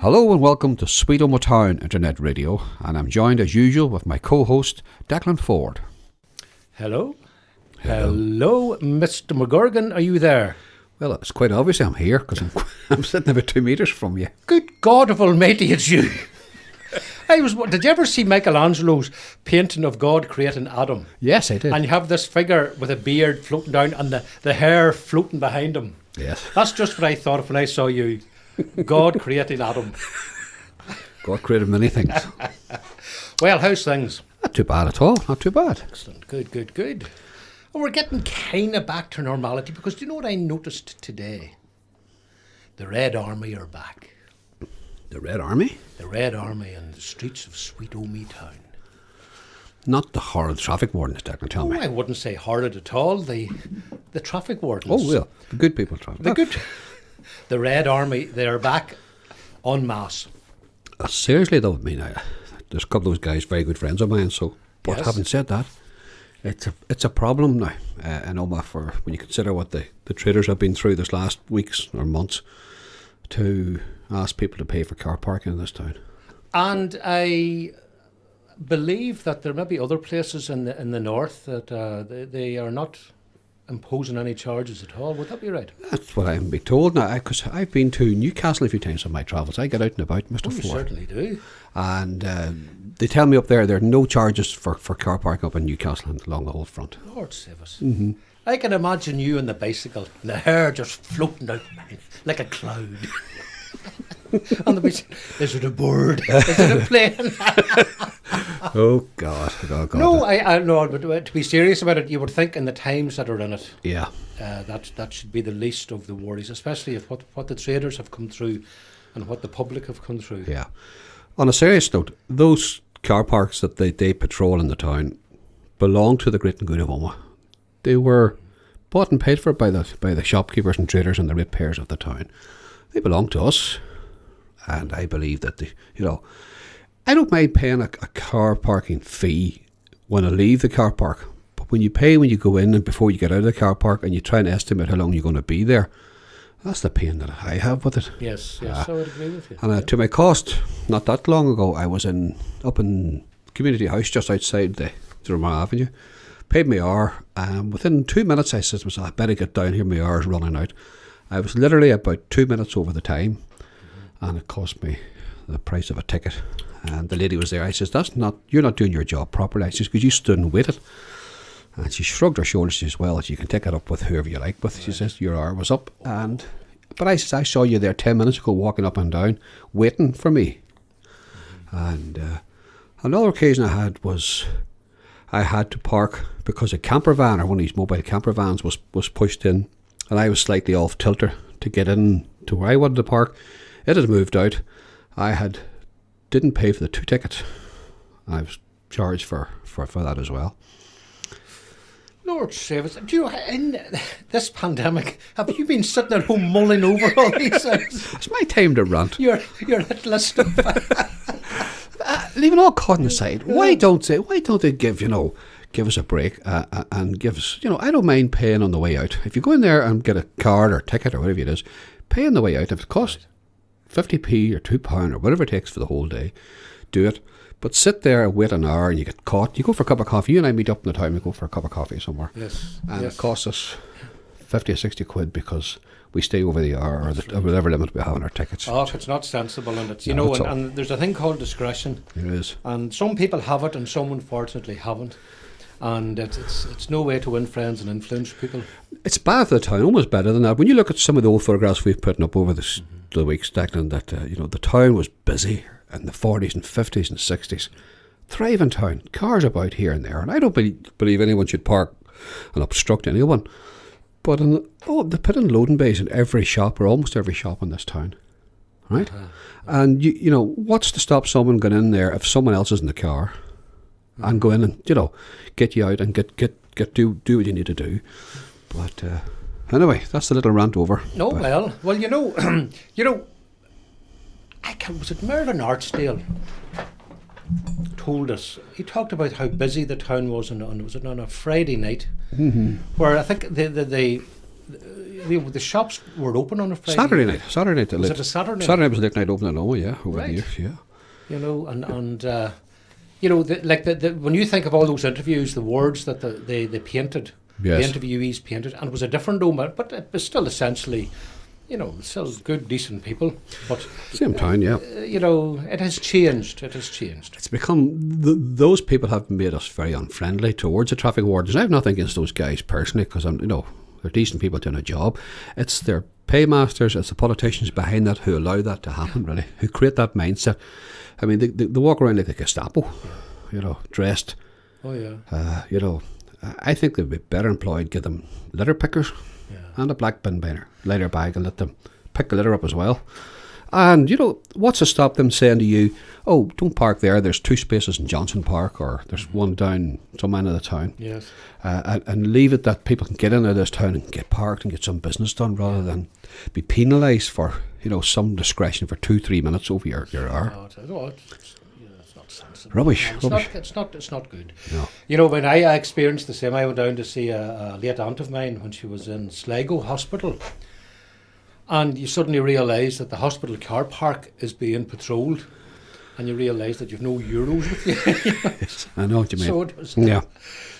Hello and welcome to Sweet Omagh Town Internet Radio, and I'm joined as usual with my co-host Declan Ford. Hello. Hello, Mr. McGurgan, are you there? Well, it's quite obvious I'm here because I'm sitting about 2 metres from you. Good God of Almighty, it's you. Did you ever see Michelangelo's painting of God creating Adam? Yes, I did. And you have this figure with a beard floating down and the hair floating behind him. Yes. That's just what I thought of when I saw you. God creating Adam. God created many things. Well, how's things? Not too bad at all. Not too bad. Excellent. Good. Well, we're getting kind of back to normality because do you know what I noticed today? The Red Army are back. The Red Army? The Red Army in the streets of Sweet Omagh Town. Not the horrid traffic wardens, Declan, tell me. I wouldn't say horrid at all. The traffic wardens. Oh, well, the good people traffic. The Red Army, they're back en masse. Seriously, though, I mean, there's a couple of those guys, very good friends of mine, so, but Yes. having said that, it's a problem now in Omagh for when you consider what the traders have been through this last weeks or months to ask people to pay for car parking in this town. And I believe that there may be other places in the north that they are not imposing any charges at all. Would that be right? That's what I'm being told now, because I've been to Newcastle a few times on my travels. I get out and about, Mr. You Ford. certainly do. And they tell me up there are no charges for car parking up in Newcastle and along the whole front. Lord save us. Mm-hmm. I can imagine you on the bicycle, and the hair just floating out like a cloud. On the beach, is it a bird? Is it a plane? Oh God! No, I know. But to be serious about it, you would think in the times that are in it, Yeah. that should be the least of the worries, especially if what the traders have come through and what the public have come through. Yeah. On a serious note, those car parks that they patrol in the town belong to the great and good of Omagh. They were bought and paid for by the shopkeepers and traders and the ratepayers of the town. They belong to us, and I believe that I don't mind paying a car parking fee when I leave the car park, but when you pay when you go in and before you get out of the car park and you try and estimate how long you're going to be there, that's the pain that I have with it. Yes, I would agree with you. And to my cost, not that long ago, I was up in Community House just outside the Tyrone Avenue, paid my hour, and within 2 minutes I said to myself, I better get down here, my hour's running out. I was literally about 2 minutes over the time, and it cost me the price of a ticket. And the lady was there. I says, you're not doing your job properly. I says, because you stood and waited. And she shrugged her shoulders. She says, well, you can take it up with whoever you like with. She says, your hour was up. But I says, I saw you there 10 minutes ago walking up and down, waiting for me. And another occasion I had was I had to park because a camper van, or one of these mobile camper vans, was pushed in. And I was slightly off tilter to get in to where I wanted to park. It had moved out. Didn't pay for the 2 tickets. I was charged for that as well. Lord save us. Do you, in this pandemic, have you been sitting at home mulling over all these things? It's my time to rant. Your hit list of... Leaving all cotton aside, why don't they give us a break and give us, I don't mind paying on the way out. If you go in there and get a card or ticket or whatever it is, pay on the way out. If it costs 50p or £2 or whatever it takes for the whole day, do it. But sit there and wait an hour and you get caught. You go for a cup of coffee. You and I meet up in the town and go for a cup of coffee somewhere. Yes. And it costs us 50 or 60 quid because we stay over the hour or whatever limit we have on our tickets. Oh, it's not sensible, and it's and there's a thing called discretion. It is. And some people have it and some unfortunately haven't. And it's no way to win friends and influence people. It's bad for the town, almost better than that. When you look at some of the old photographs we've put up over the weeks, Declan, that the town was busy in the 40s and 50s and 60s. Thriving town, cars about here and there. And I don't believe anyone should park and obstruct anyone. But they put in loading bays in every shop, or almost every shop in this town. Right? And, what's to stop someone going in there if someone else is in the car and go in and, get you out and do what you need to do. But anyway, that's the little rant over. No, well, was it Merlin Archdale told us, he talked about how busy the town was on a Friday night, where I think the shops were open on a Friday. Saturday night. Was it a Saturday night? Saturday night was late night open in Omagh, yeah, over Right. the years, yeah. You know, and you know, when you think of all those interviews, the words that they painted, Yes. the interviewees painted, and it was a different Omagh, but it was still essentially, you know, still good, decent people. But Same town, yeah. you know, it has changed. It has changed. It's become, those people have made us very unfriendly towards the traffic wardens. I have nothing against those guys personally, because you know, they're decent people doing a job. It's their paymasters, it's the politicians behind that who allow that to happen, really, who create that mindset. I mean, they walk around like the Gestapo, you know, dressed. Oh yeah. You know, I think they'd be better employed, give them litter pickers and a black bin litter bag, and let them pick the litter up as well. And, you know, what's to stop them saying to you, oh, don't park there, there's 2 spaces in Johnson Park, or there's one down some end of the town. Yes. And leave it that people can get into this town and get parked and get some business done, rather than be penalised for, you know, some discretion for 2-3 minutes over your hour. No, it's not sensible. Rubbish. It's not good. No. You know, when I experienced the same, I went down to see a late aunt of mine when she was in Sligo Hospital. And you suddenly realise that the hospital car park is being patrolled, and you realise that you've no euros with you. Yes, I know what you mean. So it was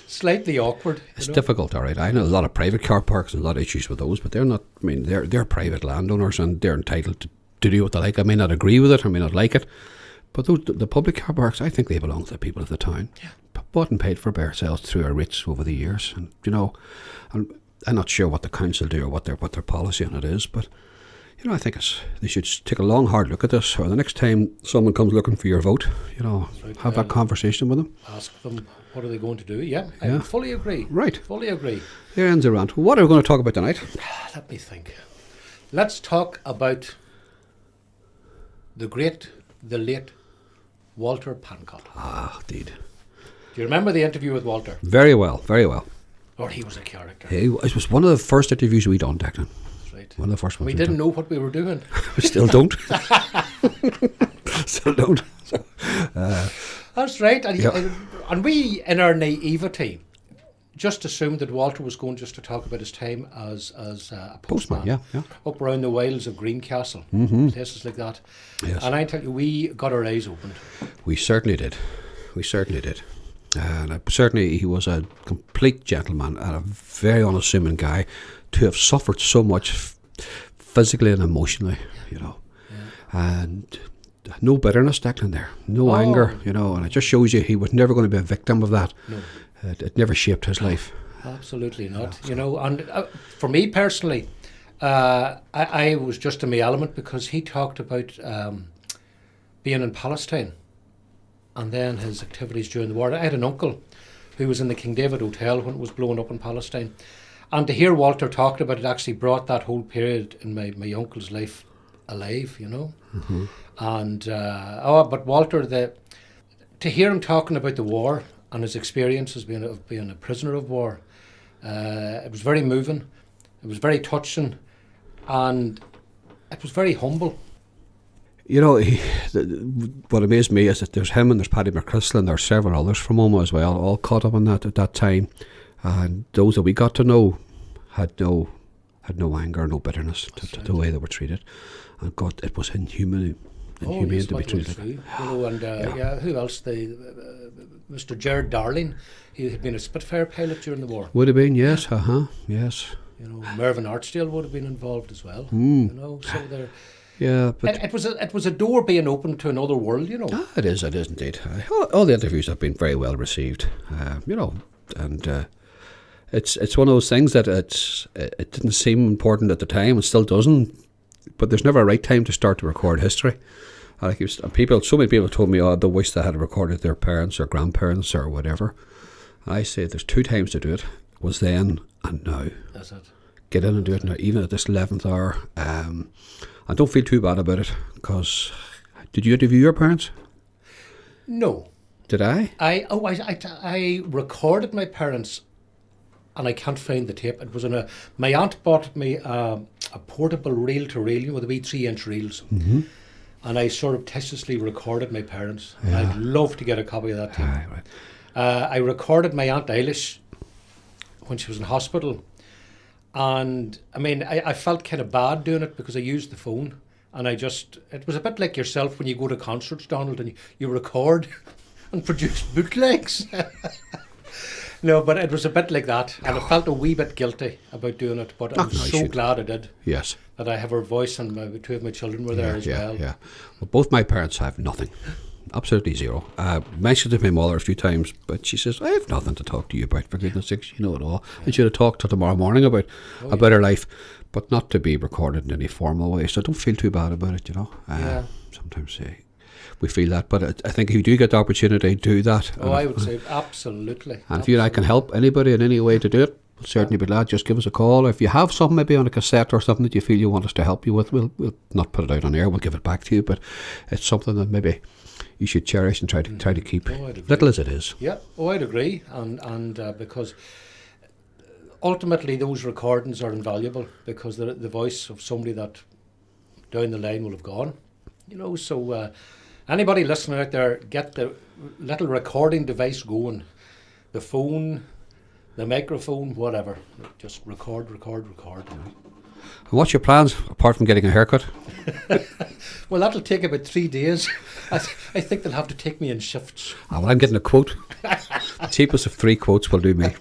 slightly awkward. It's difficult, all right. I know a lot of private car parks and a lot of issues with those, but they're not. I mean, they're private landowners and they're entitled to do what they like. I may not agree with it, I may not like it, but the public car parks, I think they belong to the people of the town. Yeah. Bought and paid for by ourselves through our rates over the years, and you know, I'm not sure what the council do or what their policy on it is, but you know, I think they should take a long, hard look at this, or the next time someone comes looking for your vote, you know, right, have that conversation with them. Ask them, what are they going to do? Yeah, I fully agree. Right. Fully agree. There ends the rant. What are we going to talk about tonight? Let me think. Let's talk about the late Walter Pancott. Ah, indeed. Do you remember the interview with Walter? Very well, very well. Or he was a character. It was one of the first interviews we done, Declan. Right. One of the first ones We didn't know what we were doing. We still don't. Still don't. So, That's right. And we, in our naivety, just assumed that Walter was going just to talk about his time as a postman. yeah. Up around the wilds of Greencastle, places like that. Yes. And I tell you, we got our eyes opened. We certainly did. And certainly he was a complete gentleman and a very unassuming guy, to have suffered so much physically and emotionally, you know. Yeah. And no bitterness, Declan, there. No anger, you know. And it just shows you he was never going to be a victim of that. No. It never shaped his life. Absolutely not. You know, and for me personally, I was just in my element, because he talked about being in Palestine and then his activities during the war. I had an uncle who was in the King David Hotel when it was blowing up in Palestine. And to hear Walter talking about it actually brought that whole period in my uncle's life alive, you know. Mm-hmm. And, but Walter, to hear him talking about the war and his experience as being a prisoner of war, it was very moving, it was very touching, and it was very humble. You know, what amazed me is that there's him and there's Paddy McChrystal and there's several others from Omagh as well, all caught up in that at that time. And those that we got to know had no anger, no bitterness to the way they were treated. And God, it was inhuman Yes, to be treated. You know, and who else? Mr. Gerard Darling, he had been a Spitfire pilot during the war. Would have been, yes, yes. You know, Mervyn Archdale would have been involved as well. You know, so there. Yeah, but it was a door being opened to another world. You know, it is indeed. All the interviews have been very well received. You know, and it's one of those things that it didn't seem important at the time, it still doesn't. But there's never a right time to start to record history. So many people told me, they wish they had recorded their parents or grandparents or whatever. I say there's 2 times to do it. It was then and now. That's it. Get in and do it now, even at this 11th hour. I don't feel too bad about it, because did you interview your parents? No. Did I? I recorded my parents, and I can't find the tape. It was my aunt bought me a portable reel-to-reel, you know, with the wee 3-inch reels. Mm-hmm. And I surreptitiously recorded my parents. Yeah. And I'd love to get a copy of that tape. Right. I recorded my Aunt Eilish when she was in hospital. And I mean, I felt kind of bad doing it because I used the phone. And it was a bit like yourself when you go to concerts, Donald, and you record and produce bootlegs. No, but it was a bit like that. And I felt a wee bit guilty about doing it. But I'm so glad I did. Yes. That I have her voice, and two of my children were there as well. Yeah. Well, both my parents have nothing. Absolutely zero. Mentioned it to my mother a few times, but she says, I have nothing to talk to you about, for goodness sakes, you know it all. Yeah. And she'd have talked till tomorrow morning about her life, but not to be recorded in any formal way. So I don't feel too bad about it, you know. Sometimes we feel that, but I think if you do get the opportunity, do that. I would say absolutely. And if you and I can help anybody in any way to do it, we'll certainly be glad. Just give us a call. If you have something maybe on a cassette or something that you feel you want us to help you with, we'll not put it out on air, we'll give it back to you, but it's something that maybe you should cherish and try to keep, little as it is. Yeah, I'd agree, and because ultimately those recordings are invaluable, because the voice of somebody that down the line will have gone, you know. So anybody listening out there, get the little recording device going, the phone, the microphone, whatever. Just record. And what's your plans apart from getting a haircut? Well, that'll take about 3 days. I think they'll have to take me in shifts. Well, I'm getting a quote. The cheapest of 3 quotes will do me.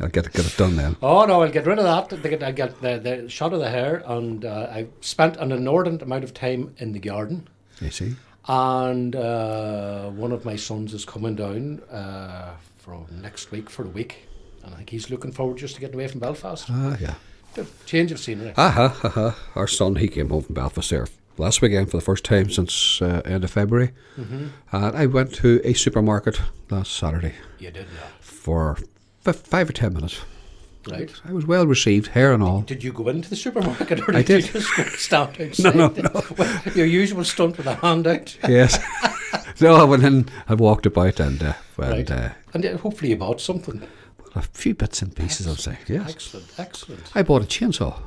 I'll get it done then. Oh no, I'll get rid of that. I'll get the shot of the hair, and I spent an inordinate amount of time in the garden. You see. And one of my sons is coming down from next week for a week, and I think he's looking forward just to getting away from Belfast. Yeah. Change of scenery. Our son, he came home from Belfast there last weekend for the first time since end of February. Mm-hmm. And I went to a supermarket last Saturday. You did, yeah. For 5 or 10 minutes. Right. I was well received, hair and all. Did you go into the supermarket, or did you just go stand outside? No. Well, your usual stunt with a hand out. Yes. No, I went in and walked about and hopefully you bought something. A few bits and pieces, I'll say. Yes. Excellent. I bought a chainsaw.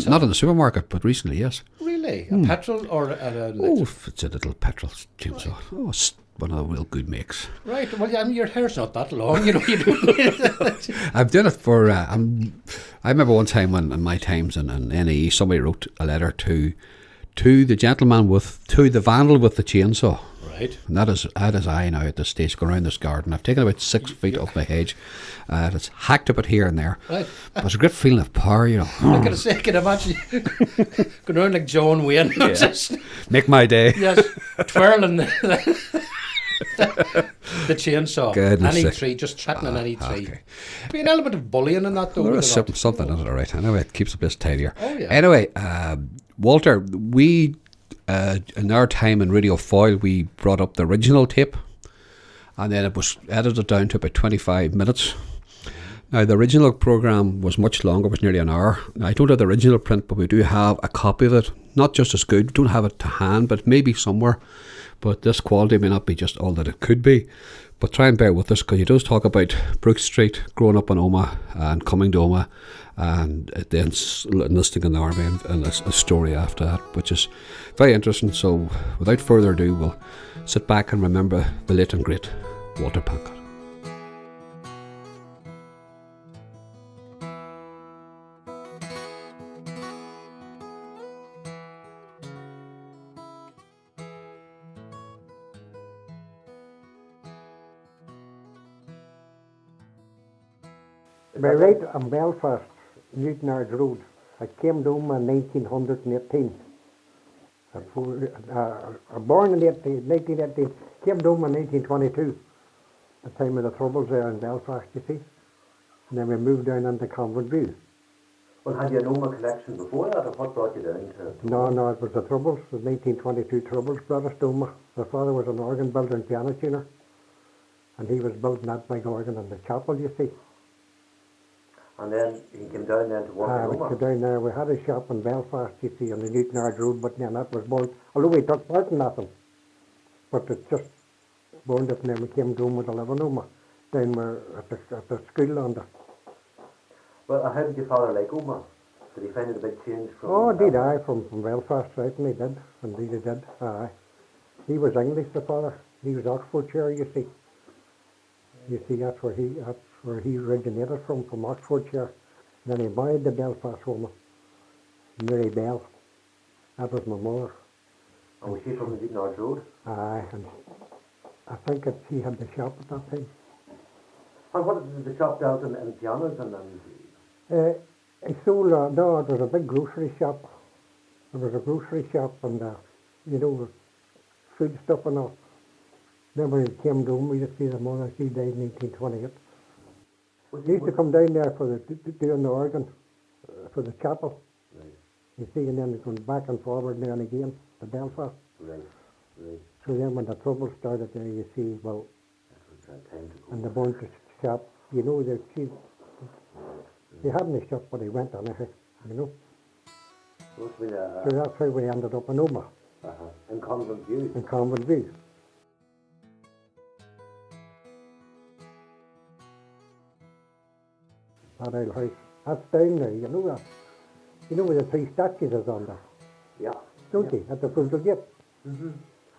Not in the supermarket, but recently, yes. Really? A petrol or it's a little petrol chainsaw. It's one of the real good makes. Right. Well, I mean, your hair's not that long, you know. You don't need it. I've done it for. I remember one time when in my times in NE, somebody wrote a letter to the gentleman to the vandal with the chainsaw. Right. And that is I now at this stage going around this garden. I've taken about 6 feet off my hedge. It's hacked a bit here and there. Right. But it's a great feeling of power, you know. I can imagine going around like John Wayne. Yeah. Just, make my day. Yes, twirling the chainsaw. Goodness any tree, just threatening any tree. Okay. Be an element of bullying in that, though. Well, there is something in it, all right. Anyway, it keeps the place tidier. Oh, yeah. Anyway, Walter, we... in our time in Radio Foyle, we brought up the original tape, and then it was edited down to about 25 minutes. Now, the original programme was much longer, it was nearly an hour. Now, I don't have the original print, but we do have a copy of it. Not just as good, don't have it to hand, but maybe somewhere. But this quality may not be just all that it could be. But try and bear with us, because he does talk about Brook Street, growing up in Omagh and coming to Omagh, and then enlisting in the army, and a story after that, which is very interesting. So without further ado, we'll sit back and remember the late and great Walter Pancott. By right on Belfast, Newtonards Road. I came down in 1918. Born in 1918, came down in 1922, the time of the troubles there in Belfast, you see. And then we moved down into Convent View. Well, had you an Omagh collection before that, or what brought you down to? No, it was the troubles, the 1922 troubles brought us to Omagh. My father was an organ builder and piano tuner, and he was building that big organ in the chapel, you see. And then he came down then to work in We Omagh? came down there. We had a shop in Belfast, you see, on the Newtonards Road, but then that was burned. Although we took part in nothing. But it just burned it, and then we came down with 11 Omagh. Then we're at the school on the... Well, how did your father like Omagh? Did he find it a big change from... Oh, did I, from Belfast, certainly did. Indeed he did, aye. He was English, the father. He was Oxfordshire, you see. You see, that's where he originated from Oxfordshire. Then he married the Belfast woman, Mary Bell. That was my mother. And was she from the Newton Road? Aye, and I think that she had the shop at that time. And what did the shop dealt in pianos and He sold, no, it was a big grocery shop. There was a grocery shop and, you know, food stuff and all. Then when he came down, we just see the mother, she died in 1828. He used to come down there for doing the organ, for the chapel. Right. You see, and then going back and forward now and again to Belfast. Right. So then when the trouble started there, you see, well, That was time to go. and the bunch of shop, you know, he hadn't a shop, but he went on it, you know. Must have been So that's how we ended up in Omagh, in Convent View. in Convent View. That old house, that's down there, you know that. You know where the three statues is on there, Yeah. don't you, at the front of the gate? Mm-hmm.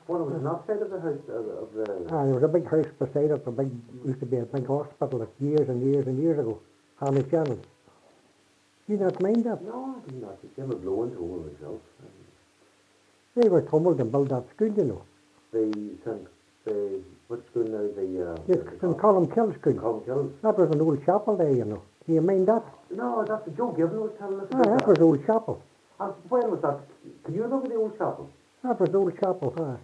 Well, it was an outside of the house, of the... There was a big house beside it, used to be a big hospital like years and years and years ago, Hannah Shannon. You not mind that? No, I did not. It came a blowing to one myself. They were tumbled and built that school, you know. What school now? Yes, St. Column Kill School. Colin Kills. That was an old chapel there, you know. Do you mind that? No, that's what Joe Given was telling us Ah, about that was old chapel. And when was that? Can you remember the old chapel? That was old chapel,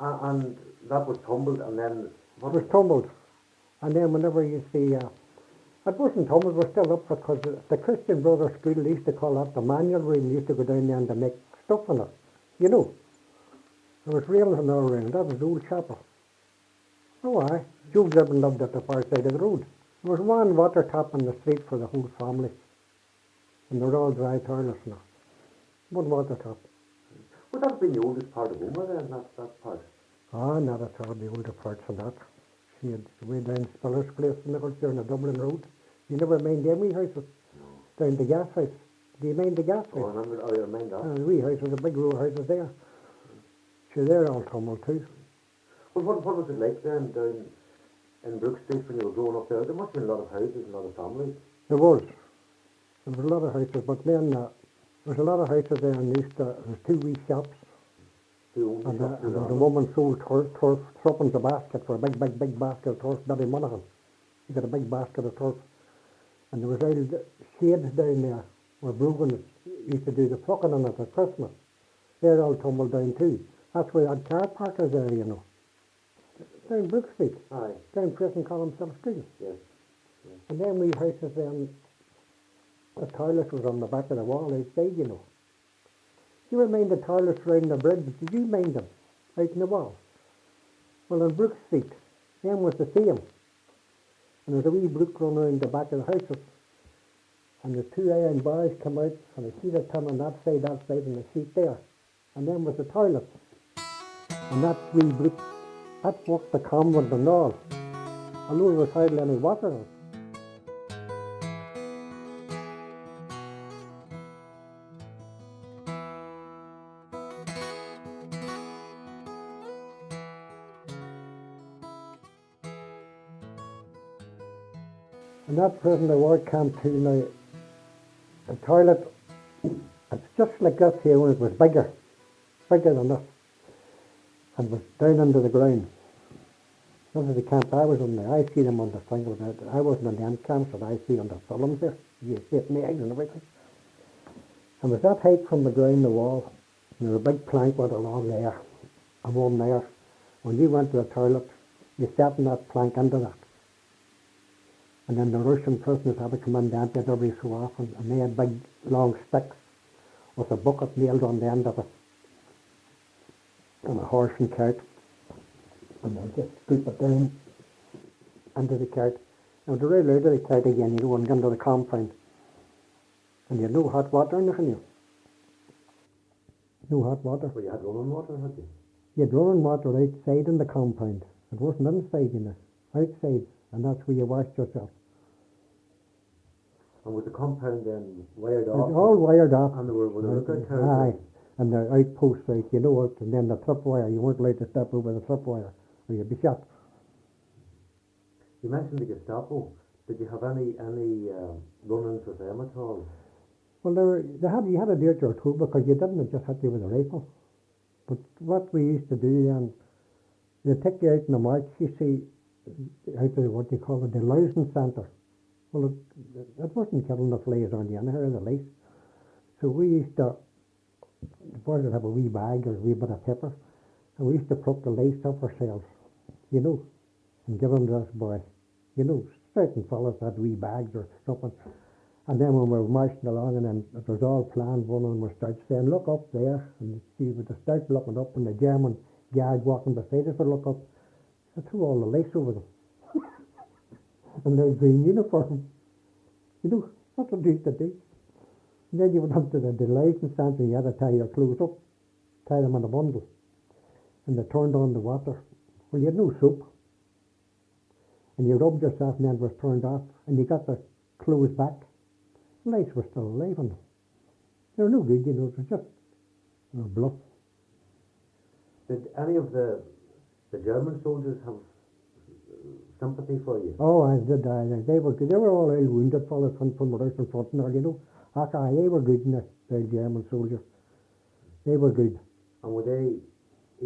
And that was tumbled, and then... It was tumbled. And then whenever you see, it wasn't tumbled, it was still up because the Christian Brothers School, they used to call that the manual room. They used to go down there and to make stuff in it, you know. There was rails in our room. That was the old chapel. Oh, aye. Joe Gibbon lived at the far side of the road. There was one water tap in the street for the whole family. And they were all dry toilets now. One water tap. Would that have been the oldest part of Omagh then, that part? Ah, not at all, the older parts of that. She had way down Spiller's Place in the on the Dublin Road. You never mind them wee houses? No. Down the gas house. Do you mind the gas house? Oh, I remember that. The wee houses, the big row of houses there. So they're all tumbled too. Well, what was it like then down in Brook Street when you were growing up there? There must have been a lot of houses and a lot of families. There was. There was a lot of houses, but then there was a lot of houses there and there was two wee shops. Who owned And the shop? there was a woman sold turf, threepence a basket for a big basket of turf, Betty Monaghan. She got a big basket of turf. And there was old shades down there where Brogan used to do the plucking on it at Christmas. They're all tumbled down too. That's where that car parkers there, you know. Down Brook Street. Aye. Down Prison Column Street. Yes. And then we houses then, the toilet was on the back of the wall outside, you know. You would mind the toilets round the bridge, but did you mind them out in the wall? Well, on Brook Street, them was the same. And there's a wee brook run around the back of the houses. And the two iron bars come out, and a sheet of tin on that side, and a sheet there. And then was the toilet. And that wee brook, that worked the convent and all. Although there was hardly any water in it. And that prisoner war camp too now, the toilet, it's just like this here when it was bigger than this, and was down under the ground. This is the camp I was in there. I see them on the thing of that. I wasn't in the end camps, but I see on the films there. You see it in the eggs and everything. And was that height from the ground, the wall, and there was a big plank went along there, and one there. When you went to the toilet, you stepped on that plank into that. And then the Russian prisoners had to come in down there every so often, and they had big long sticks with a bucket nailed on the end of it, and a horse and cart, and they just scoop it down into the cart. Now the rail out of the cart again, you go and get into the compound, and you had no hot water or anything, you. No hot water. Well, you had running water, had you? You had running water outside in the compound. It wasn't inside, you know, outside, and that's where you washed yourself. And was the compound then wired It off? was all wired off. And there were the lookout towers? Aye, and the outposts, like, you know, and then the tripwire, you weren't allowed to step over the tripwire, or you'd be shot. You mentioned the Gestapo. Did you have any run-ins with them at all? Well, you had to do it your two because you didn't just hit you with a rifle. But what we used to do then, they take you out in the march, you see, out to what you call it, the lousing centre. Well, it wasn't killing the flies on you anyhow, the lice. So we used to, the boys would have a wee bag or a wee bit of pepper, and we used to pluck the lice off ourselves, you know, and give them to this boy. You know, certain fellas had wee bags or something. And then when we were marching along and then it was all planned, one of them would start saying, look up there. And we would start looking up and the German guard walking beside us would look up. I threw all the lace over them. And their green uniform. You know, that's what they used to do. And then you went up to the license center and you had to tie your clothes up, tie them in a bundle. And they turned on the water. Well, you had no soap. And you rubbed yourself and then it was turned off. And you got the clothes back. The lice were still alive on them. They were no good, you know, it was just bluff. Did any of the German soldiers have sympathy for you? Oh, I did. They were good. They were all ill wounded fellas from the right in front and all, you know. They were good, the German soldiers. They were good. And would they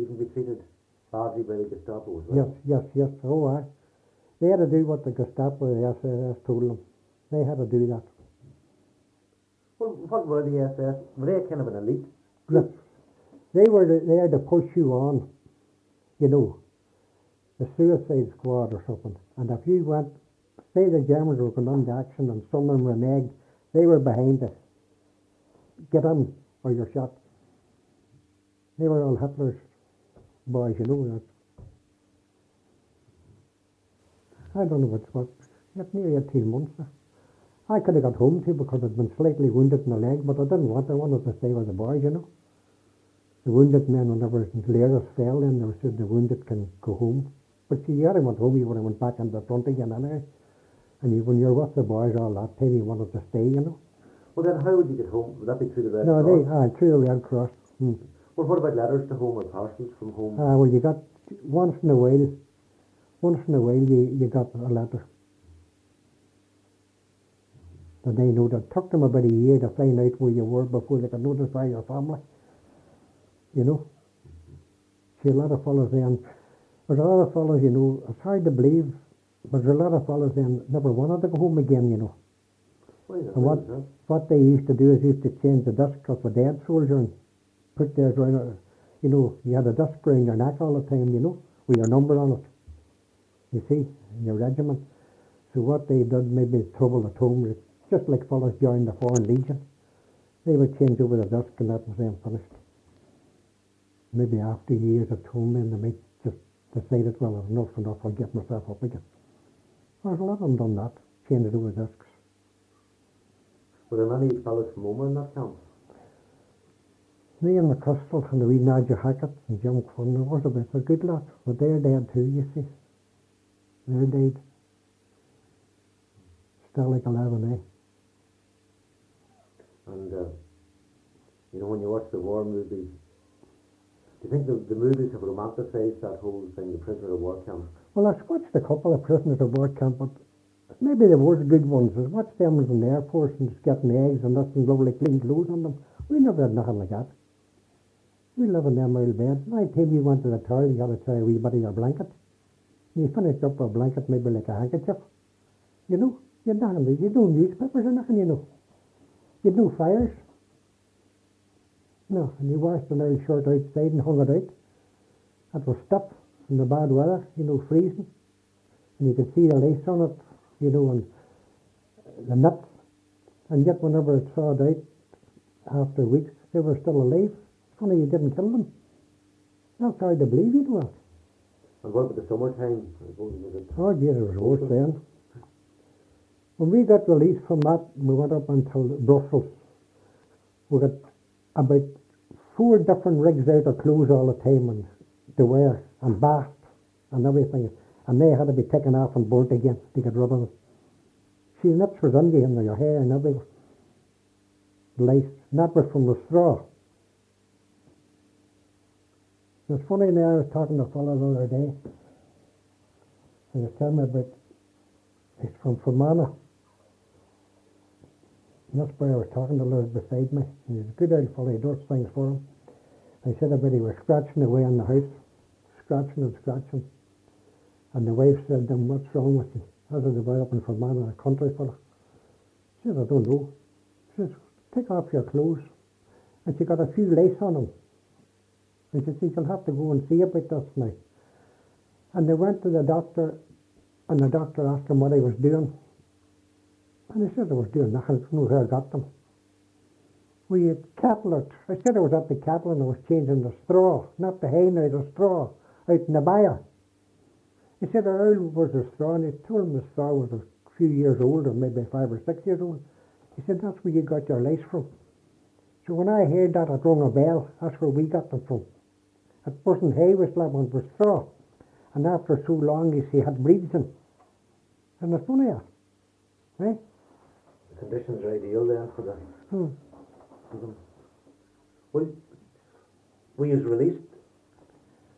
even be treated badly by the Gestapo as well? Yes. Oh, aye. They had to do what the Gestapo, the SS told them. They had to do that. Well, what were the SS? Were they kind of an elite? Yes. They were there to push you on, you know, the suicide squad or something. And if you went, say the Germans were going into action and some of them reneged, they were behind it. Get in or you're shot. They were all Hitler's boys, you know that. I don't know what, it's nearly 18 months now. I could have got home too because I'd been slightly wounded in the leg, but I didn't want. I wanted to stay with the boys, you know. The wounded men, whenever Learers fell in, they said the wounded can go home. But see, you hadn't went home, you would have went back into the front again anyway. And when you're with the boys all that time, you wanted to stay, you know. Well, then how would you get home? Would that be through the Red Cross? No, through the Red Cross. Well, what about letters to home or parcels from home? Well, you got, once in a while, you got a letter. And they know that it took them about a year to find out where you were before they could notify your family. You know? See, a lot of fellas then, there's a lot of fellas, you know, it's hard to believe, but there's a lot of fellas then never wanted to go home again, you know. And what they used to do is used to change the disc of a dead soldier and put theirs around, you know, you had a disc around your neck all the time, you know, with your number on it. You see, in your regiment. So what they did, maybe trouble at home, just like fellas joined the Foreign Legion. They would change over the disc and that was then finished. Maybe after years at home then they might just decided, well, enough, I'll get myself up again. There's a lot of them done that, changed over discs. Were there many fellas from Omagh in that camp? Me and McChrystal and the wee Nigel Hackett and Jim Quinn, there was a good lot, but they're dead too, you see. They're dead. Still like 11, eh? And, you know, when you watch the war movies, do you think the movies have romanticised that whole thing, the prisoner of war camp? Well, I've watched a couple of prisoners of war camp, but maybe they were good ones. I watched them in the Air Force and just getting eggs and nothing lovely clean clothes on them. We never had nothing like that. We live in them old beds. Every time you went to the toilet, you had to try a wee bit of your blanket. And you finished up a blanket, maybe like a handkerchief. You know, you had nothing. You had no newspapers or nothing, you know. You had no fires. No, and you washed an old shirt outside and hung it out. That was stiff in the bad weather, you know, freezing. And you could see the lace on it, you know, and the nuts. And yet whenever it thawed out, after weeks, they were still alive. It's funny you didn't kill them. That's hard to believe, you know. And what about the summertime? Oh, yes, it was worse then. When we got released from that, we went up until Brussels. We got about 4 different rigs out of clothes all the time and to wear and bathed and everything. And they had to be taken off and burnt again to get rid of it. See, nips was on you in your hair and everything. Lice. And that was from the straw. It's funny now, I was talking to a fellow the other day. He was telling me about He's from Fermanagh. And that's where I was talking to lives beside me. And he's a good old fellow, he does things for him. I said about he was scratching away in the house, scratching and scratching. And the wife said to him, what's wrong with you? As a boy up in Fermanagh, a country fella. She said, I don't know. She says, take off your clothes. And she got a few lace on him. And she said, you'll have to go and see about this now. And they went to the doctor, and the doctor asked him what he was doing. And he said I was doing nothing. I don't know where I got them. We had cattle out. I said I was at the cattle and I was changing the straw, not the hay now, the straw, out in the byre. He said our oil was the straw, and he told him the straw was a few years old, or maybe 5 or 6 years old. He said, that's where you got your lace from. So when I heard that, it rung a bell. That's where we got them from. It wasn't hay we slept on, it was straw. And after so long, you see, it had breeds in. And it's funny, right? The conditions are ideal then for the... Well, were you released?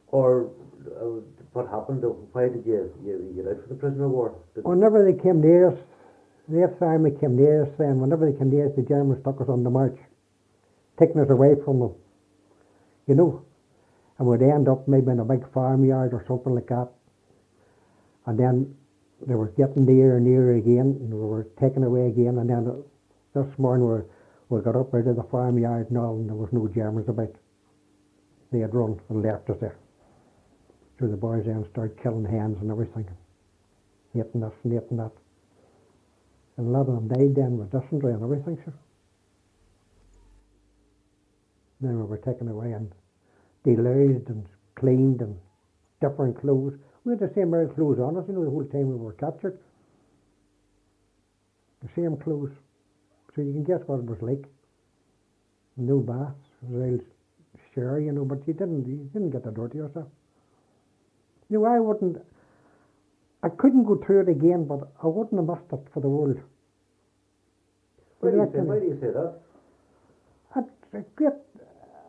Or what happened? Why did you get out for the prisoner of war? Whenever they came near us, the Eighth Army came near us, and whenever they came near us, the Germans took us on the march, taking us away from them, you know. And we'd end up maybe in a big farmyard or something like that. And then they were getting nearer and nearer again, and we were taken away again. And then this morning we got up out of the farmyard and all, and there was no Germans about. They had run and left us there. So the boys then started killing hens and everything, eating this and eating that. And a lot of them died then with dysentery and everything, sure. Then we were taken away and deloused and cleaned and different clothes. We had the same old clothes on us, you know, the whole time we were captured. The same clothes. So you can guess what it was like. No baths, real sure, you know, but you didn't get the dirty yourself. You know, I couldn't go through it again, but I wouldn't have missed it for the world. Why do you say that?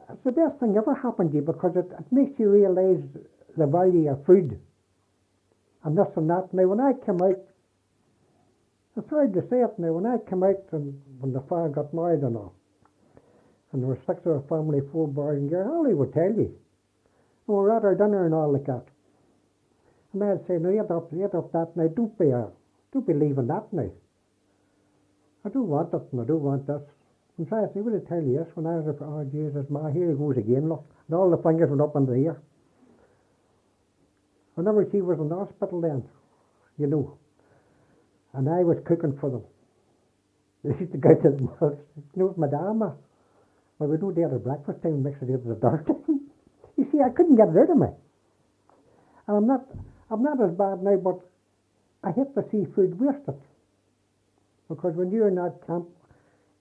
It's the best thing ever happened to you, because it makes you realise the value of food and this and that. Now, when I came out, it's hard to say it now, when I came out and when the father got married and all, and there were 6 of our family, 4 boys and girls, all he would tell you. And we were at our dinner and all like that. And I'd say, no, eat up that now, don't be leaving that now. I don't want it and I don't want this. In fact, he would have tell you this when I was, oh Jesus, ma, here he goes again, look. And all the fingers went up in the air. Whenever she was in the hospital then, you know, and I was cooking for them. They used to go to the house, you know, Madama. Well, we don't do it at breakfast time, mix it into the dark time. You see, I couldn't get rid of me. And I'm not as bad now, but I hate to see food wasted. Because when you're in that camp,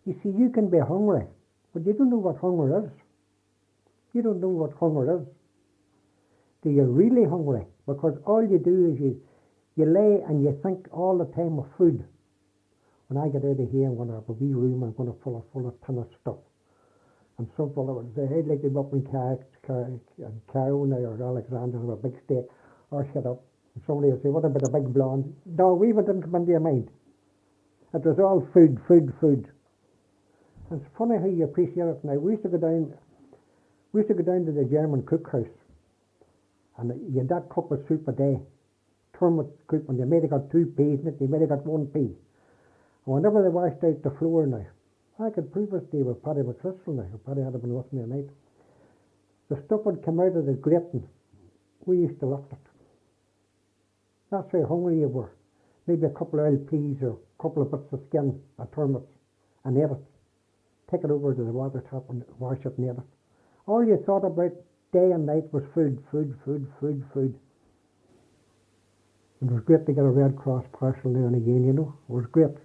you see, you can be hungry, but you don't know what hunger is. You don't know what hunger is. Do you really hungry? Because all you do is you lay and you think all the time of food. When I get out of here, I'm going to have a wee room, I'm going to full of ton of stuff. And some fellow would say, I'd like to go up in Tyrone or Alexander have a big steak, or shut up. And somebody would say, what about a big blonde? No, we even didn't come into your mind. It was all food, food, food. And it's funny how you appreciate it now. We used to go down to the German cookhouse, and you had that cup of soup a day, turmeric soup, and they might have got 2 peas in it, they might have got 1 pea. And whenever they washed out the floor now, I could prove it to you with Paddy McChrystal now, Paddy had been with me at night. The stuff would come out of the grating. We used to lift it. That's how hungry you were. Maybe a couple of old peas or a couple of bits of skin, a turmeric, and ate it. Take it over to the water tap and wash it and eat it. All you thought about day and night was food, food, food, food, food. It was great to get a Red Cross parcel now and again, you know. It was great.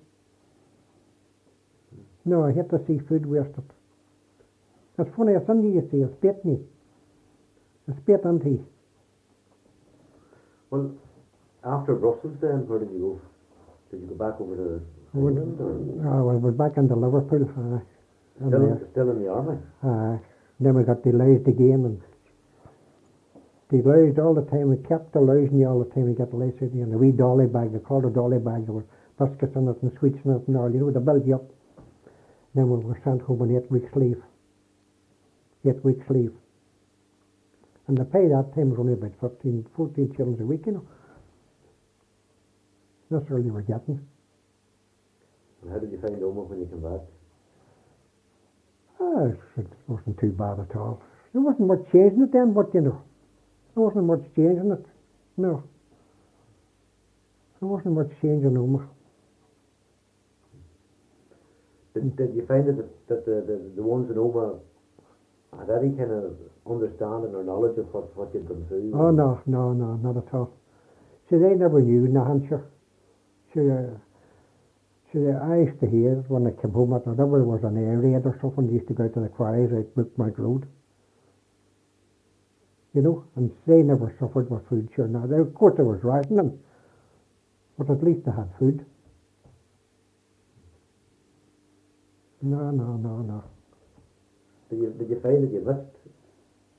No, I hate to see food wasted. It's funny, it's in you see, it's bitten you. It's bit into you. Well, after Brussels then, where did you go? Did you go back over to England? I was back into Liverpool. Still in the army? Then we got delayed again. And The louse all the time, we kept the louse in you all the time, we get the lice out of you, and a wee dolly bag, they called a dolly bag, there were biscuits in it and sweets in it and all, you know, they build you up. Then we were sent home on 8 weeks leave. 8 weeks leave. And the pay that time was only about 14 shillings a week, you know. That's all you were getting. And how did you find Omagh when you came back? It wasn't too bad at all. There wasn't much changing it then, but you know, there wasn't much changing it. No. There wasn't much change in Omagh. Did you find that the ones in Omagh had any kind of understanding or knowledge of what you'd gone through? Oh, no, not at all. See, they never knew in New Hampshire. I used to hear when I came home, that whenever there was an air raid or something, they used to go out to the quarries out Brookmount Road. You know, and they never suffered with food, sure. Now, of course, there was rationing, but at least they had food. No. Did you find that you missed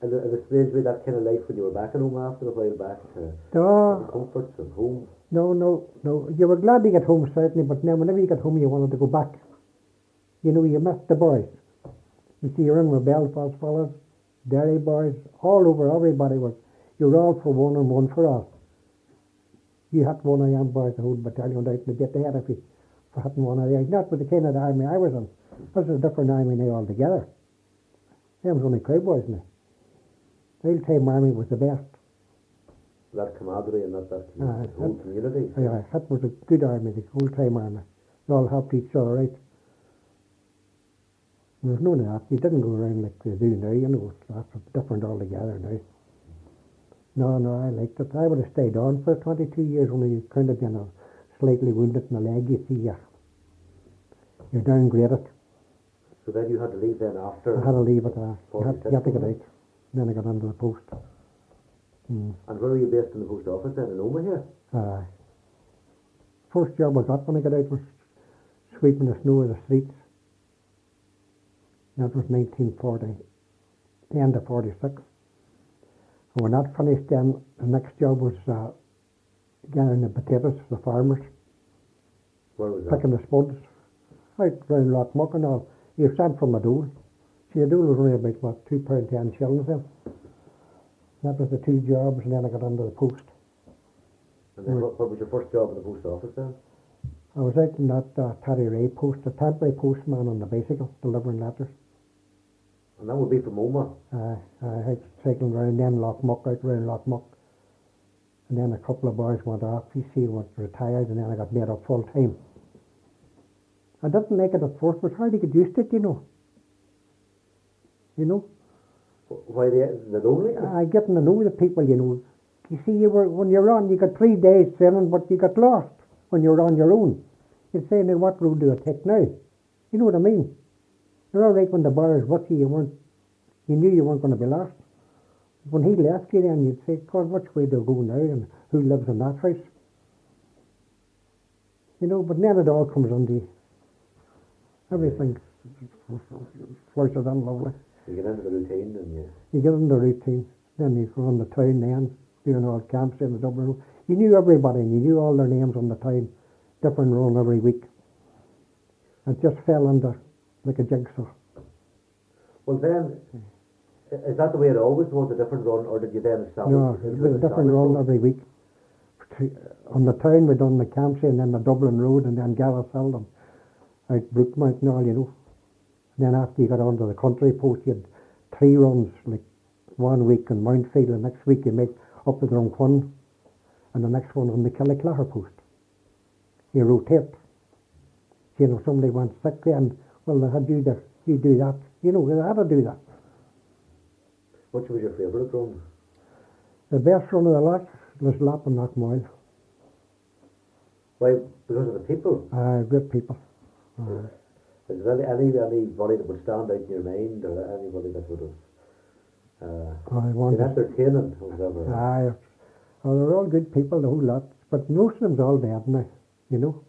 in a strange way that kind of life when you were back in Omagh after a while back to comforts and home? No. You were glad to get home, certainly, but then whenever you got home, you wanted to go back. You know, you missed the boys. You see, you're in with Belfast fellas, Derry boys, all over, everybody was. You're all for one and one for all. You had one of them boys, the whole battalion out in the get ahead of you for having one of the, not with the kind of the army I was in. This is a different army now altogether. Them was only cowboys now. The old-time army was the best. That camaraderie and that whole community. Yeah, that was a good army, the old-time army. They all helped each other out. There was none of that. You didn't go around like they do now, you know. That's different altogether now. No, I liked it. I would have stayed on for 22 years, only you kind of been slightly wounded in the leg, you see. You're downgraded. So then you had to leave then after? I had to leave it. You had to get out. Then I got into the post. And where were you based in the post office then, in Omagh here? First job I got when I got out was sweeping the snow of the streets. That was 1940, the end of 46. And when that finished then, the next job was gathering the potatoes for the farmers. Where was that? Picking the spuds. Right round Lochmuck and all. You were sent from a dole. See, a dole was only about, what, £2.10 shillings then. That was the two jobs, and then I got under the post. And then what was your first job in the post office then? I was out in that Tyrone post, a temporary postman on the bicycle, delivering letters. And that would be from Omagh? I had cycling around then Lochmuck, out round Lochmuck. And then a couple of boys went off, you see, was retired, and then I got made up full time. I didn't like it at first, but hard to get used to it, you know. You know? Why the loneliness? Getting to know the people, you know. You see, when you're on, you got 3 days training, but you got lost when you're on your own. You're saying, now, what road do I take now? You know what I mean? You're all right when the bar is with you, you knew you weren't going to be lost. When he left you then, you'd say, God, which way do I go now, and who lives in that house? You know, but then it all comes on you. Everything flushes in lovely. You get into the routine and you get into the routine. Then you go on the town then, doing all camps in the Dublin. You knew everybody and you knew all their names on the town. Different run every week. It just fell under like a jigsaw. Well then, is that the way it always was, a different run, or did you then establish? No, it was a different run every week. On the town we done the camps and then the Dublin Road and then Gareth-Seldon, out Brookmount and all, you know. Then after you got onto the country post, you had 3 runs, like 1 week in Mountfield, and the next week you make up to Drumquin, and the next one on the Killiclare post. You rotate. You know, somebody went sick then, well, they had you do that. You know, they had to do that. Which was your favourite run? The best run of the lot was Lap and Knockmile. Why? Because of the people? Good people. Is there anybody that would stand out in your mind, or anybody that would have been entertaining or whatever? They're all good people, the whole lot, but most of them's all dead now, you know.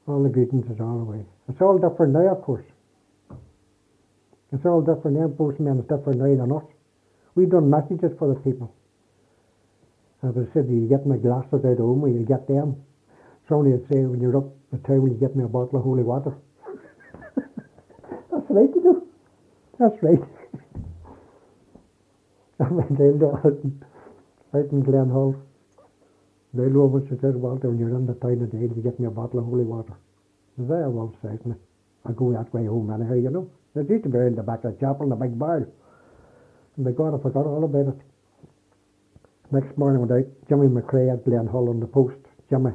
All the good ones is all away. It's all different now, of course. It's all different now. Postman is different now than us. We done messages for the people. And I said, you get my glasses out home, will you get them? Somebody would say, when you're up the town, will you get me a bottle of holy water? That's right to do. That's right. I went out in Glen Hall. The old woman, she said, Walter, when you're in the town today, will you get me a bottle of holy water? I said, I won't say it. I go that way home anyhow, you know. They used to be in the back of the chapel in the big barrel. And by God, I forgot all about it. Next morning, I went out, Jimmy McRae at Glen Hall on the post. Jimmy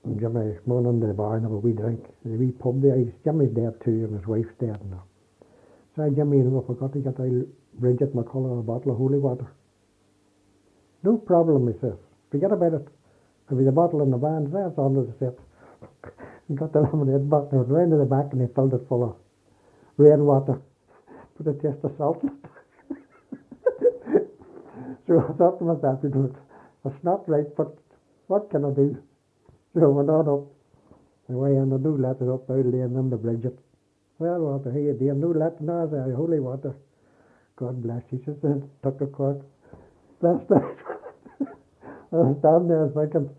went into the bar and have a wee drink. The wee pub there. Jimmy's dead too, and his wife's dead now. So Jimmy, you know, I forgot to get Bridget McCullough a bottle of holy water. No problem, he says. Forget about it. There'll be the bottle in the van. That's under the set. And got the lemonade bottle. I was round to the back and they filled it full of rainwater. Put a taste of salt in it. So I thought to myself, it's not right, but what can I do? So I went on up. Anyway, and I do let it up out laying in the Bridget. Well, Walter, how you doing? No let no, the holy water. God bless you. She said, took a quart. Bless that. I was down there thinking,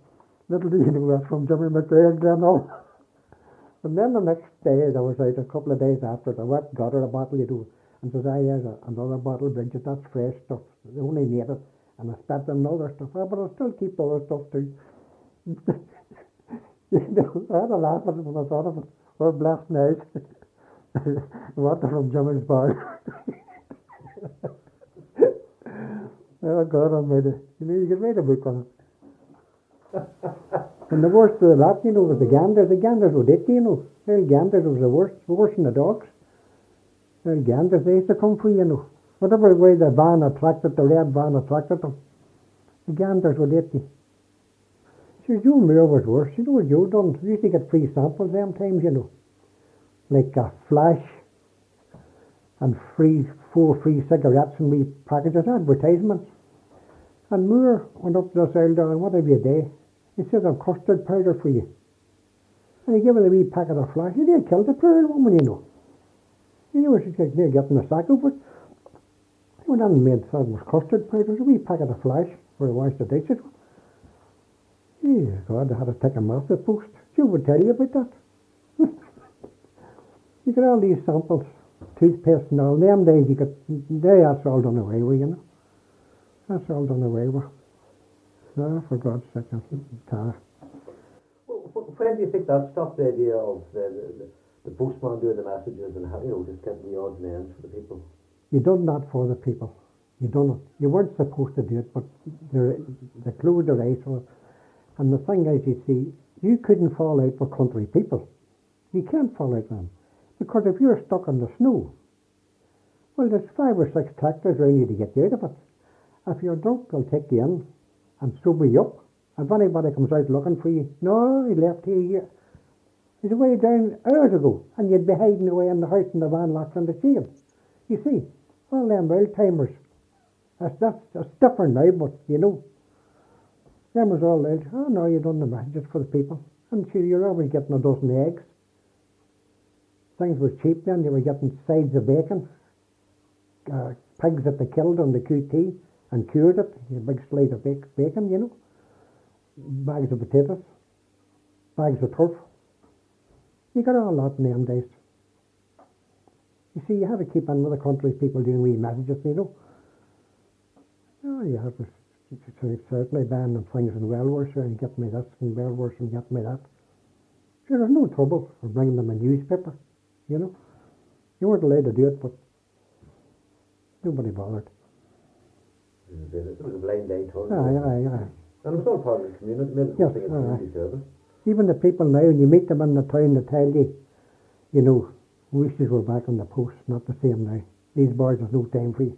little do you know that from Jimmy McRae and Glenall. And then the next day, I was out a couple of days after, I went and got her a bottle, you know, and says, there's another bottle, Bridget, that's fresh stuff. They only made it, and I spent on other stuff. Oh, but I'll still keep the other stuff too. You know, I had a laugh at it when I thought of it. We're blessed now. Water from Jimmy's bar. Oh God Almighty. You know, you could write a book on it. And the worst of the lot, you know, was the ganders. The ganders were it, you know. The ganders was the worst than the dogs. The ganders, they used to come free, you know. Whatever way the van attracted, the red van attracted them. The ganders were it. So Joe Muir was worse. You know what Joe done? We used to get free samples them times, you know. Like a flash and four free cigarettes and wee packages, advertisements. And Moore went up to this elder and what have you day? He said, I've custard powder for you. And he gave her a wee packet of flash. He did kill the poor woman, you know. You know, she said, they're getting a sack of it. He went on and made it was custard powder. It was a wee packet of flash where he washed the dishes. Yeah, God, I had to take a massive post. She would tell you about that. You get all these samples, toothpaste and all. Them days that's all done away with, you know. That's all done away with. No, for God's sake, Well, when do you think that stopped, the idea of the postman doing the messages and, you know, just getting the odds and ends for the people? You done that for the people. You done it. You weren't supposed to do it, but they closed their eyes on it. And the thing is, you see, you couldn't fall out with country people. You can't fall out with them. Because if you're stuck in the snow, well, there's 5 or 6 tractors around you to get you out of it. If you're drunk, they'll take you in and sober you up. If anybody comes out looking for you, no, he left here. He's away down hours ago, and you'd be hiding away in the house in the van locked in the shade. You see, all them old timers, that's different now, but you know, them was all old. Oh no, you done the messages for the people. And sure, you're always getting a dozen eggs. Things were cheap then, they were getting sides of bacon, pigs that they killed on the QT and cured it, a big slide of bacon, you know, bags of potatoes, bags of turf. You got all that in them days. You see, you had to keep in with the country people doing wee messages, you know. Oh, you had to certainly ban things in Wellworth and get me this, and Wellworth and get me that. Sure, there's no trouble for bringing them a newspaper, you know. You weren't allowed to do it, but nobody bothered. It was a blind day turn. Aye. And it was all part of the community. Yes, community service. Even the people now, when you meet them in the town, they tell you, you know, wishes were back on the post, not the same now. These boys have no time for you.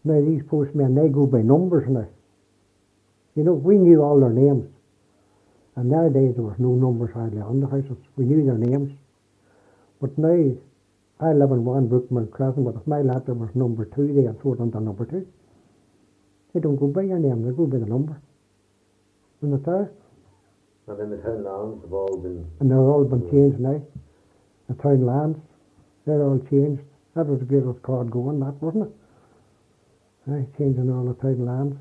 Now these postmen, they go by numbers now. You know, we knew all their names. And nowadays there was no numbers hardly on the houses. We knew their names. But now, I live in one Brookmere Crescent, but if my letter was number 2, they had thrown it under number 2. They don't go by your name, they go by the number. And it's there. And then the town lands have all been... And they're all been changed now. The town lands, they're all changed. That was the greatest card going, that, wasn't it? Changing all the title lands.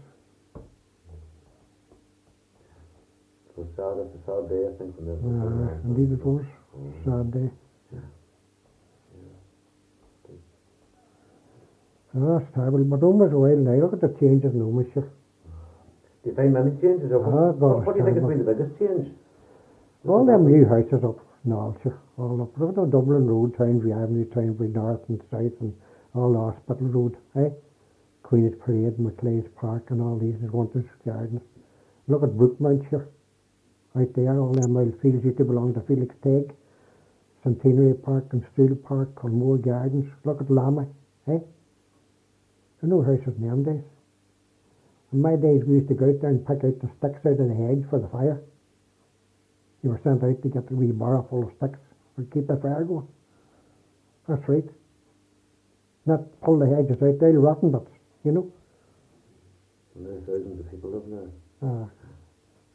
It was sad, it's a sad day, I think, when this was going on. Indeed it was. Sad day. Oh, that's terrible. But almost a while now, look at the changes in Omagh, sure. Do you find many changes? Or what do you think has been the biggest change? All them new houses up in all, sure. All up. Look at the Dublin Road, Townbury Avenue, Townbury North and South, and all the Hospital Road, Queen's Parade, Macleigh's Park, and all these is Winters Gardens. Look at Brookmount, sure. Out there, all them old fields used to belong to Felix Tegg. Centenary Park and Stool Park, Culmore Gardens. Look at Lamma, There are no houses in them days. In my days, we used to go out there and pick out the sticks out of the hedge for the fire. You were sent out to get the wee barrow full of sticks to keep the fire going. That's right. Not pull the hedges out, they'll rotten, but, you know. And there are thousands of people living there.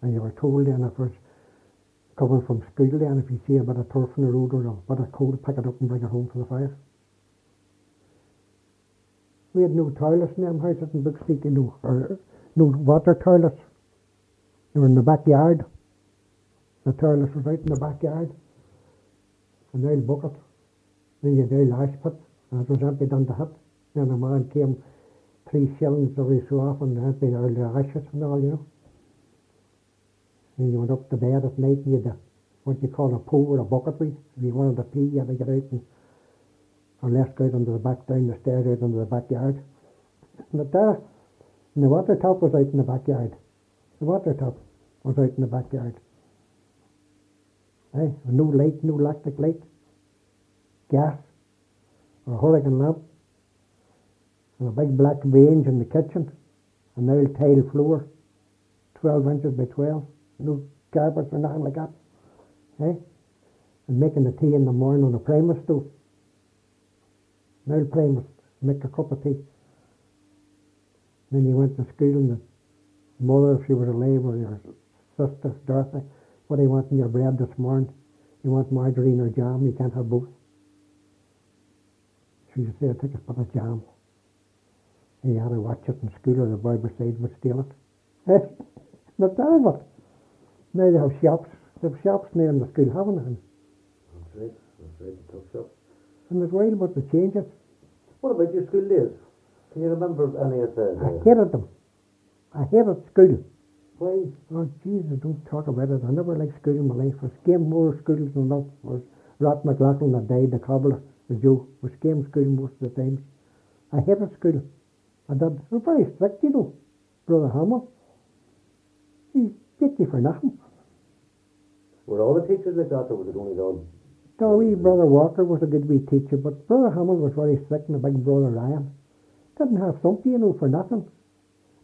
And you were told then, if it was coming from school then, if you see a bit of turf in the road or a bit of coal, pick it up and bring it home for the fire. We had no toilets in them houses in Big Street, no water toilets. They were in the backyard. The toilets was out in the backyard. An old bucket. Then you had the old ash pit, and it was emptied on the hut. Then a man came 3 shillings every so often and emptied all the ashes and all, you know. And you went up to bed at night and you had what you call a pool or a bucket with. If you wanted to pee, you had to get out and unless go out under the back, down the stairs out under the backyard. But there, and the water tap was out in the backyard. The water tap was out in the backyard. No light, no electric light, gas, or a hurricane lamp, and a big black range in the kitchen, an old tile floor, 12 inches by 12, no carpets or nothing like that. And making the tea in the morning on a primus stove. An old primus, make a cup of tea. Then you went to school and the mother, if she was alive, or your sister, Dorothy, what do you want in your bread this morning? You want margarine or jam? You can't have both. So you say, take a bit of jam. And you had to watch it in school or the boy beside would steal it. Not terrible. Now they have shops. They have shops near in the school, haven't they? That's right, the tough shops. And there's wild about the changes. What about your school days? Can you remember any of the... I hated them. I hated school. Why? Oh, Jesus, don't talk about it. I never liked school in my life. I came more schools than that. Was Rat McLaughlin that died, the cobbler, the Joe, was came school most of the times. I hated school. I did. They were very strict, you know. Brother Hamill. He beat you for nothing. Were all the teachers like that, or was it only the... No, wee Brother Walker was a good wee teacher, but Brother Hamill was very strict, and a big Brother Ryan didn't have something, you know, for nothing.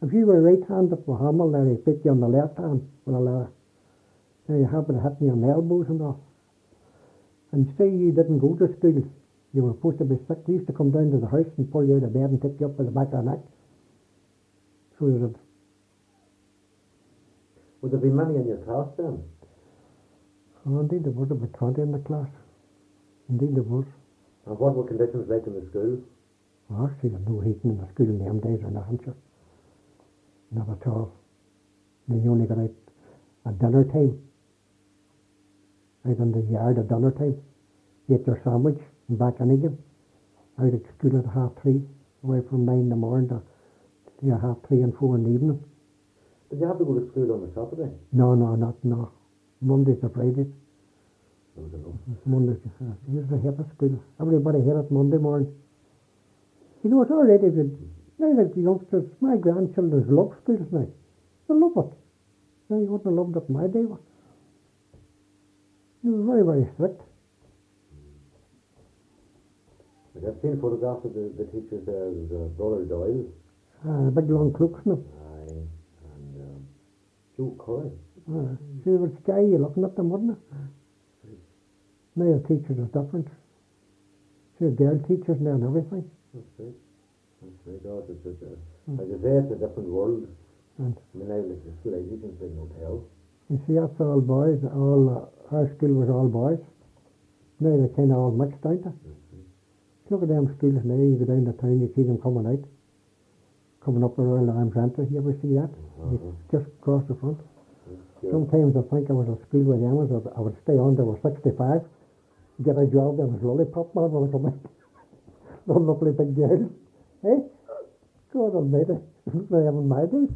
If you were right-handed with Hamill, then he'd hit you on the left hand with a leather. Then you happened to hit me on the elbows and all. And say you didn't go to school, you were supposed to be sick. We used to come down to the house and pull you out of bed and take you up by the back of the neck. So you did. Would there be many in your class then? Oh, indeed there was about 20 in the class. Indeed there was. And what were conditions like in the school? Oh, actually, there's no heating in the school in them days or nothing, sure. Not at all. Then you only got out at dinner time. Out in the yard at dinner time. You ate your sandwich and back in again. Out at school at 3:30, away from 9 in the morning to 3:30 and 4 in the evening. Did you have to go to school on a Saturday? No. Mondays to Fridays. There was enough. Mondays. You used to hate the school. Everybody hated Monday morning. You know, it's already good. Now that the youngsters, my grandchildren love schools now. They love it. Now you wouldn't have loved it in my day. It was very, very strict. I've seen photographs of the teachers there. There was Brother Doyle. Big long cloaks in them. Aye. And Joe Curry. See, it was scary looking at them, wasn't it? Now the teachers are different. See, girl teachers now and everything. That's right. Oh, like I say, it's a different world. And I mean, now like the school I teach in an hotel. you see, that's all boys. Our school was all boys. Now they're kind of all mixed, aren't they? Look at them schools now, you go down the town, you see them coming out. Coming up the Royal Arms Centre, you ever see that? Just across the front. Sometimes I think I was at school with them, I would stay on till I was 65, get a job then as lollipop man when I come out. Those lovely big girls. Hey? God almighty, they have in my days.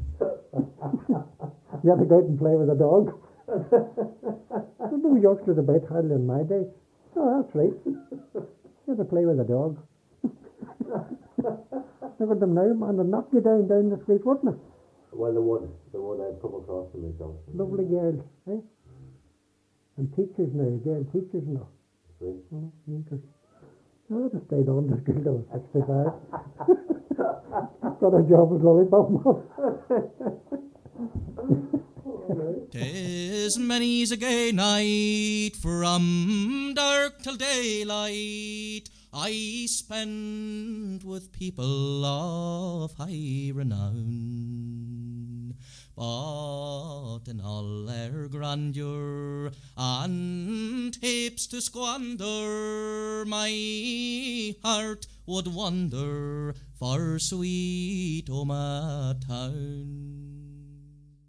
You had to go out and play with a dog. There's no youngsters about hardly in my days. Oh, that's right. You had to play with a dog. Look at them now, man, they'll knock you down the street, wouldn't it? Well, the one I've come across them myself. Lovely girls, eh? And teachers now, girl teachers now. Right. Oh, interesting. I just stayed on the school till I was 65. Got a job as lollipop man. 'Tis many's a gay night from dark till daylight I spend with people of high renown. But in all their grandeur and heaps to squander, my heart would wander for sweet Omagh town.